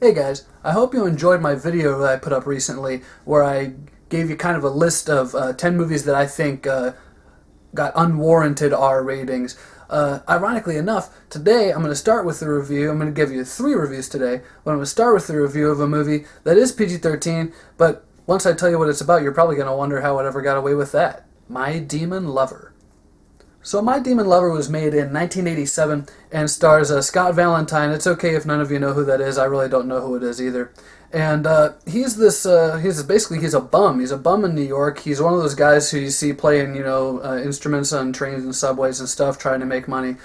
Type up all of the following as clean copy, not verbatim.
Hey guys, I hope you enjoyed my video that I put up recently where I gave you kind of a list of 10 movies that I think got unwarranted R ratings. Ironically enough, today I'm going to start with the review. I'm going to give you 3 reviews today, but I'm going to start with the review of a movie that is PG-13, but once I tell you what it's about, you're probably going to wonder how it ever got away with that. My Demon Lover. So My Demon Lover was made in 1987 and stars Scott Valentine. It's okay if none of you know who that is. I really don't know who it is either. And he's a bum. He's a bum in New York. He's one of those guys who you see playing, instruments on trains and subways and stuff, trying to make money.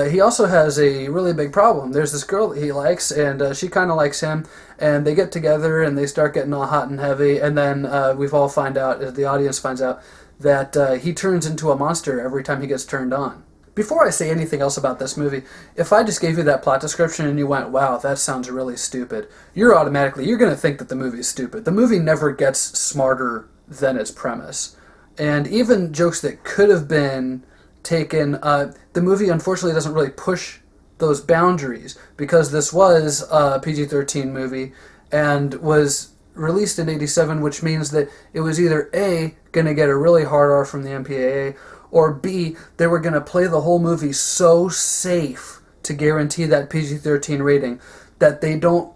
He also has a really big problem. There's this girl that he likes, and she kind of likes him, and they get together and they start getting all hot and heavy, and then the audience finds out, that he turns into a monster every time he gets turned on. Before I say anything else about this movie, if I just gave you that plot description and you went, wow, that sounds really stupid, you're going to think that the movie's stupid. The movie never gets smarter than its premise. And even jokes that could have been taken, the movie unfortunately doesn't really push those boundaries, because this was a PG-13 movie and was released in 87, which means that it was either A, going to get a really hard R from the MPAA, or B, they were going to play the whole movie so safe to guarantee that PG-13 rating that they don't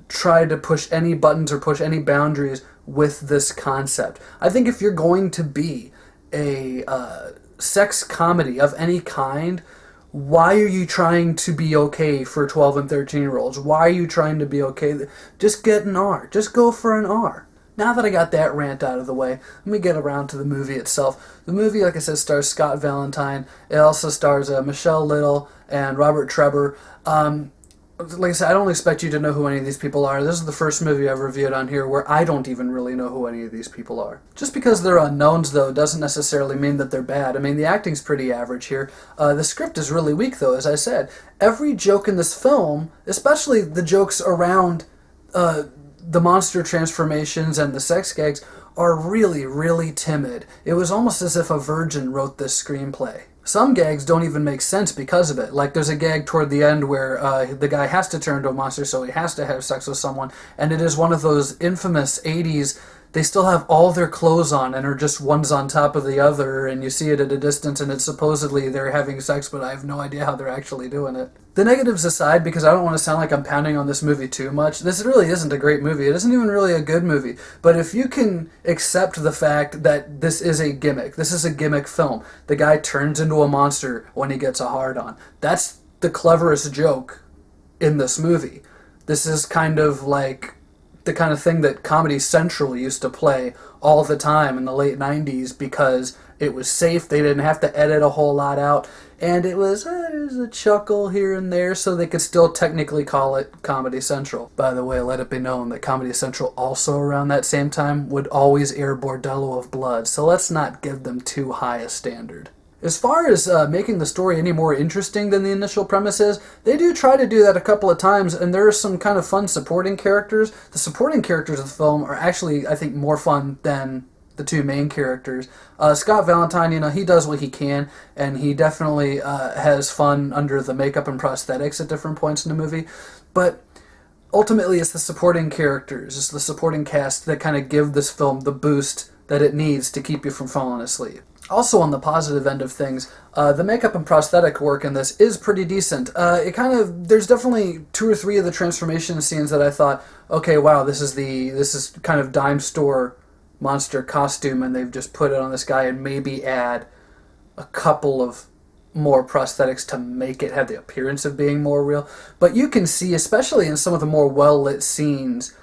try to push any buttons or push any boundaries with this concept. I think if you're going to be a sex comedy of any kind, why are you trying to be okay for 12 and 13-year-olds? Why are you trying to be okay? Just get an R. Just go for an R. Now that I got that rant out of the way, let me get around to the movie itself. The movie, like I said, stars Scott Valentine. It also stars Michelle Little and Robert Trevor. Like I said, I don't expect you to know who any of these people are. This is the first movie I've reviewed on here where I don't even really know who any of these people are. Just because they're unknowns, though, doesn't necessarily mean that they're bad. I mean, the acting's pretty average here. The script is really weak, though, as I said. Every joke in this film, especially the jokes around the monster transformations and the sex gags, are really, really timid. It was almost as if a virgin wrote this screenplay. Some gags don't even make sense because of it. Like, there's a gag toward the end where the guy has to turn into a monster, so he has to have sex with someone, and it is one of those infamous 80s, they still have all their clothes on and are just one's on top of the other, and you see it at a distance, and it's supposedly they're having sex, but I have no idea how they're actually doing it. The negatives aside, because I don't want to sound like I'm pounding on this movie too much, this really isn't a great movie. It isn't even really a good movie. But if you can accept the fact that this is a gimmick, this is a gimmick film, the guy turns into a monster when he gets a hard-on. That's the cleverest joke in this movie. This is kind of like the kind of thing that Comedy Central used to play all the time in the late 90s because it was safe, they didn't have to edit a whole lot out, and it was there's a chuckle here and there, so they could still technically call it Comedy Central. By the way, let it be known that Comedy Central also around that same time would always air Bordello of Blood, so let's not give them too high a standard. As far as making the story any more interesting than the initial premise is, they do try to do that a couple of times, and there are some kind of fun supporting characters. The supporting characters of the film are actually, I think, more fun than the 2 main characters. Scott Valentine, he does what he can, and he definitely has fun under the makeup and prosthetics at different points in the movie. But ultimately, it's the supporting characters, it's the supporting cast that kind of give this film the boost that it needs to keep you from falling asleep. Also, on the positive end of things, the makeup and prosthetic work in this is pretty decent. There's definitely 2 or 3 of the transformation scenes that I thought, okay, wow, this is kind of dime store monster costume, and they've just put it on this guy and maybe add a couple of more prosthetics to make it have the appearance of being more real. But you can see, especially in some of the more well-lit scenes,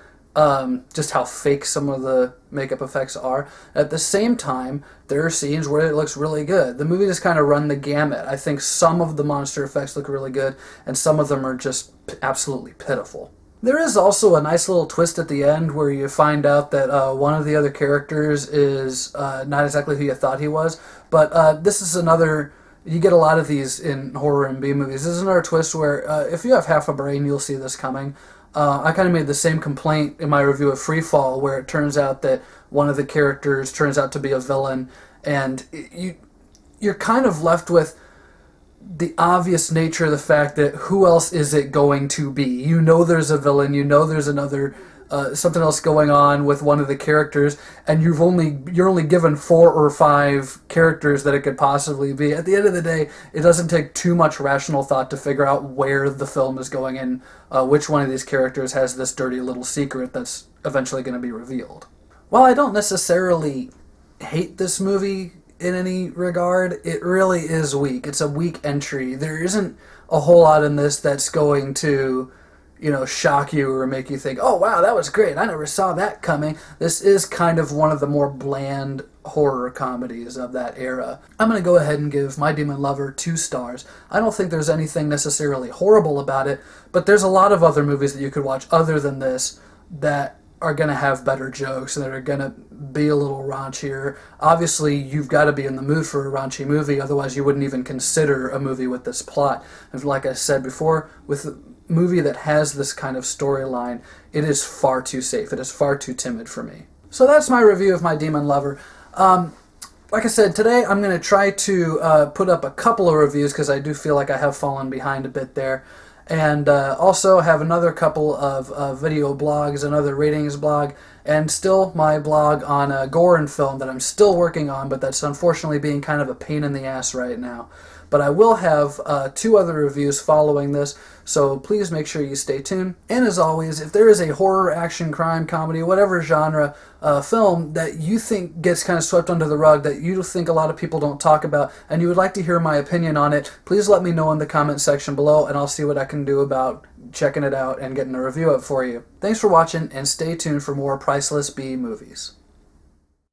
just how fake some of the makeup effects are. At the same time, there are scenes where it looks really good. The movie just kind of run the gamut. I think some of the monster effects look really good, and some of them are just absolutely pitiful. There is also a nice little twist at the end where you find out that one of the other characters is not exactly who you thought he was, but this is another... You get a lot of these in horror and B-movies. This is another twist where if you have half a brain, you'll see this coming. I kind of made the same complaint in my review of Freefall, where it turns out that one of the characters turns out to be a villain, and you're kind of left with, the obvious nature of the fact that who else is it going to be? You know there's a villain, you know there's another something else going on with one of the characters, and you're only given 4 or 5 characters that it could possibly be. At the end of the day, it doesn't take too much rational thought to figure out where the film is going and which one of these characters has this dirty little secret that's eventually going to be revealed. While I don't necessarily hate this movie in any regard, it really is weak. It's a weak entry. There isn't a whole lot in this that's going to, shock you or make you think, oh wow, that was great, I never saw that coming. This is kind of one of the more bland horror comedies of that era. I'm going to go ahead and give My Demon Lover 2 stars. I don't think there's anything necessarily horrible about it, but there's a lot of other movies that you could watch other than this that are going to have better jokes and that are going to be a little raunchier. Obviously, you've got to be in the mood for a raunchy movie, otherwise you wouldn't even consider a movie with this plot. And like I said before, with a movie that has this kind of storyline, it is far too safe. It is far too timid for me. So that's my review of My Demon Lover. Like I said, today I'm going to try to put up a couple of reviews because I do feel like I have fallen behind a bit there. And also have another couple of video blogs, another ratings blog, and still my blog on gore and film that I'm still working on, but that's unfortunately being kind of a pain in the ass right now. But I will have 2 other reviews following this, so please make sure you stay tuned. And as always, if there is a horror, action, crime, comedy, whatever genre film that you think gets kind of swept under the rug, that you think a lot of people don't talk about, and you would like to hear my opinion on it, please let me know in the comment section below, and I'll see what I can do about checking it out and getting a review up for you. Thanks for watching, and stay tuned for more Priceless B movies.